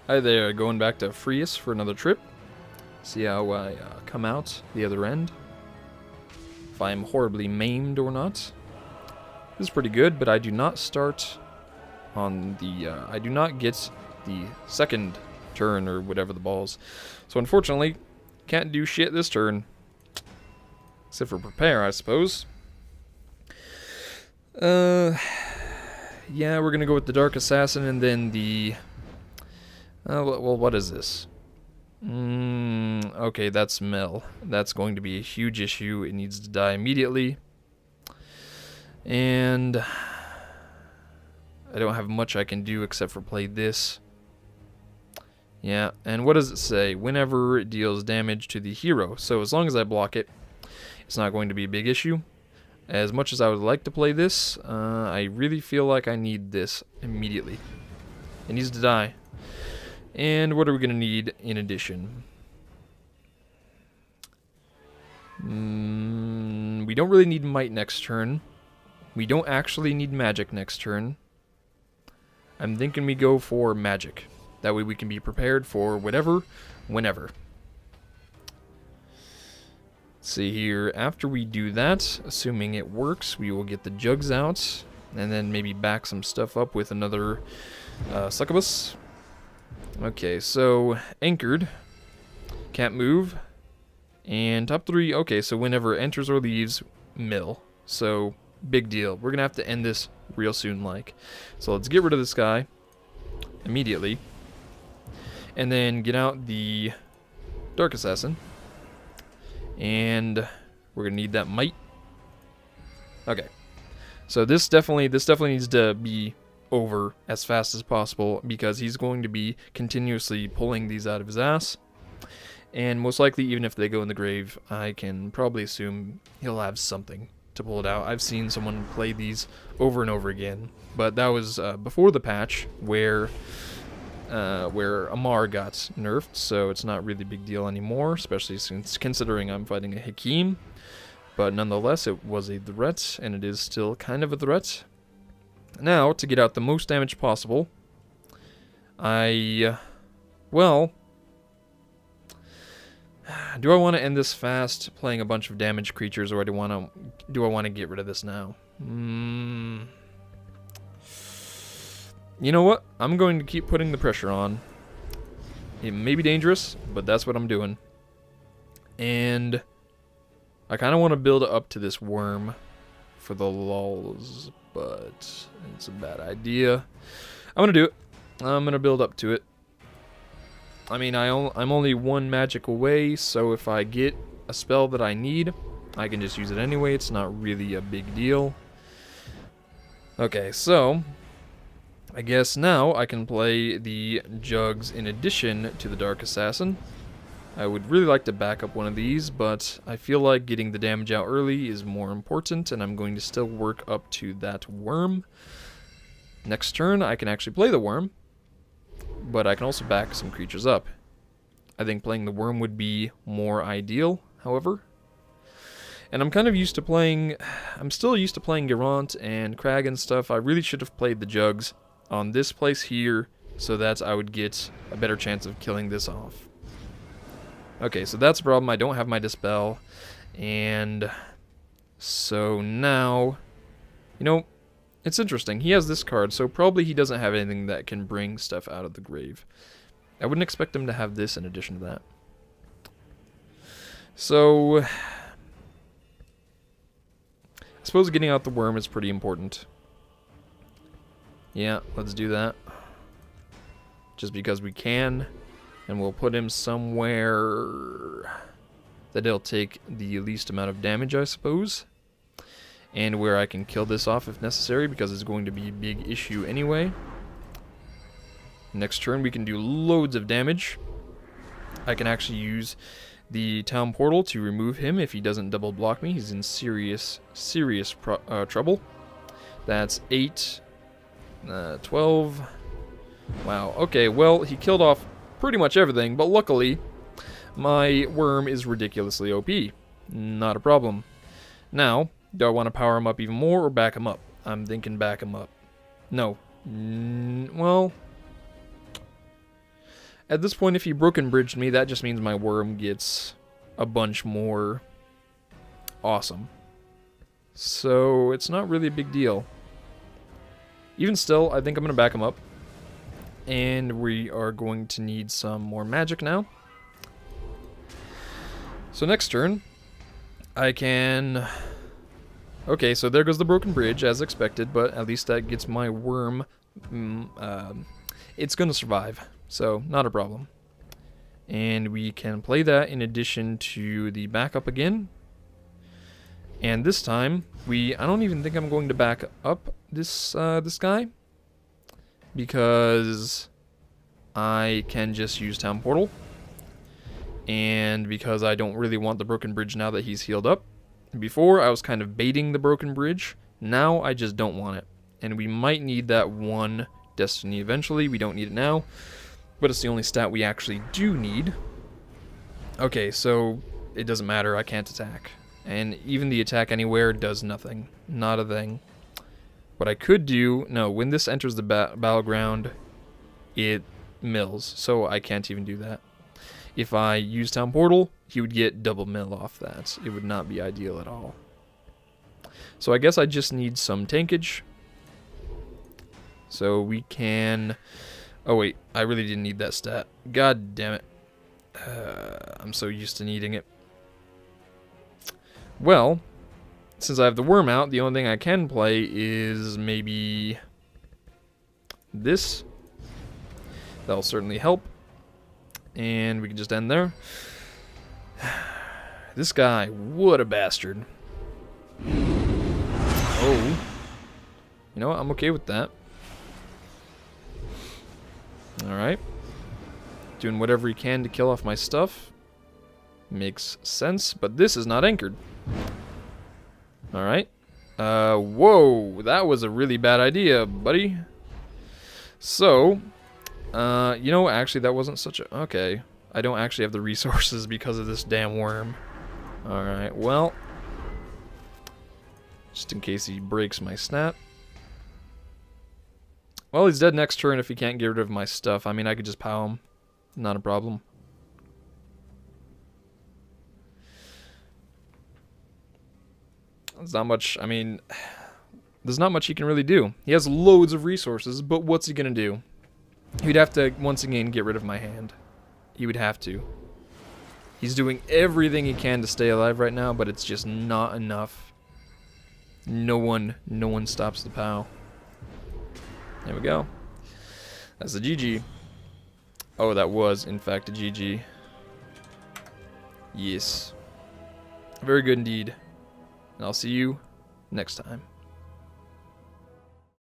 Hi there, going back to Phrias for another trip. See how I come out the other end. If I'm horribly maimed or not. This is pretty good, but I do not start on the... I do not get the second turn or whatever the balls. So unfortunately, can't do shit this turn. Except for prepare, I suppose. Yeah, we're gonna go with the Dark Assassin and then the... well, what is this? Okay, that's Mel. That's going to be a huge issue. It needs to die immediately. And I don't have much I can do except for play this. Yeah, and what does it say? Whenever it deals damage to the hero. So as long as I block it, it's not going to be a big issue. As much as I would like to play this, I really feel like I need this immediately. It needs to die. And what are we going to need in addition? We don't really need might next turn. We don't actually need magic next turn. I'm thinking we go for magic. That way we can be prepared for whatever, whenever. Let's see here. After we do that, assuming it works, we will get the jugs out. And then maybe back some stuff up with another succubus. Okay, so anchored, can't move, and top 3, okay, so whenever enters or leaves, mill. So, big deal. We're going to have to end this real soon, like. So let's get rid of this guy immediately, and then get out the Dark Assassin, and we're going to need that might. Okay, so this definitely needs to be over as fast as possible because he's going to be continuously pulling these out of his ass, and most likely even if they go in the grave, I can probably assume he'll have something to pull it out. I've seen someone play these over and over again, but that was before the patch where Amar got nerfed, so it's not really a big deal anymore, especially since considering I'm fighting a Hakim, but nonetheless it was a threat, and it is still kind of a threat. Now, to get out the most damage possible, well, do I want to end this fast, playing a bunch of damaged creatures, or do I want to get rid of this now? You know what? I'm going to keep putting the pressure on. It may be dangerous, but that's what I'm doing. And I kind of want to build up to this worm for the lulz, but it's a bad idea. I'm going to do it. I'm going to build up to it. I mean, I'm only one magic away, so if I get a spell that I need, I can just use it anyway. It's not really a big deal. Okay, so I guess now I can play the jugs in addition to the Dark Assassin. I would really like to back up one of these, but I feel like getting the damage out early is more important, and I'm going to still work up to that worm. Next turn, I can actually play the worm, but I can also back some creatures up. I think playing the worm would be more ideal, however. And I'm kind of used to playing... I'm still used to playing Garant and Crag and stuff. I really should have played the jugs on this place here, so that I would get a better chance of killing this off. Okay, so that's a problem. I don't have my Dispel. And so now, you know, it's interesting. He has this card, so probably he doesn't have anything that can bring stuff out of the grave. I wouldn't expect him to have this in addition to that. So I suppose getting out the worm is pretty important. Yeah, let's do that. Just because we can. And we'll put him somewhere that he'll take the least amount of damage, I suppose. And where I can kill this off if necessary, because it's going to be a big issue anyway. Next turn we can do loads of damage. I can actually use the town portal to remove him if he doesn't double block me. He's in serious trouble. That's 8, 12. Wow, okay, well, he killed off pretty much everything, but luckily my worm is ridiculously OP. Not a problem. Now, do I want to power him up even more or back him up? I'm thinking back him up. No. Well, At this point, if he broken bridged me, that just means my worm gets a bunch more awesome. So it's not really a big deal. Even still, I think I'm going to back him up. And we are going to need some more magic now. So next turn, I can... Okay, so there goes the broken bridge, as expected, but at least that gets my worm... it's going to survive, so not a problem. And we can play that in addition to the backup again. And this time, I don't even think I'm going to back up this guy, because I can just use Town Portal, and because I don't really want the broken bridge now that he's healed up. Before, I was kind of baiting the broken bridge. Now, I just don't want it. And we might need that one destiny eventually. We don't need it now, but it's the only stat we actually do need. Okay, so it doesn't matter. I can't attack. And even the attack anywhere does nothing. Not a thing. What I could do... No, when this enters the battleground, it mills. So I can't even do that. If I use Town Portal, he would get double mill off that. It would not be ideal at all. So I guess I just need some tankage. So we can... Oh wait, I really didn't need that stat. God damn it. I'm so used to needing it. Well, since I have the worm out, the only thing I can play is maybe this. That'll certainly help. And we can just end there. This guy, what a bastard. Oh. You know what? I'm okay with that. Alright. Doing whatever he can to kill off my stuff. Makes sense, but this is not anchored. Alright. Whoa, that was a really bad idea, buddy. So, you know, actually that wasn't such a... Okay. I don't actually have the resources because of this damn worm. Alright, well. Just in case he breaks my snap. Well, he's dead next turn if he can't get rid of my stuff. I mean, I could just POW him. Not a problem. There's not much, I mean, there's not much he can really do. He has loads of resources, but what's he gonna do? He'd have to, once again, get rid of my hand. He would have to. He's doing everything he can to stay alive right now, but it's just not enough. No one stops the POW. There we go. That's a GG. Oh, that was, in fact, a GG. Yes. Very good indeed. And I'll see you next time.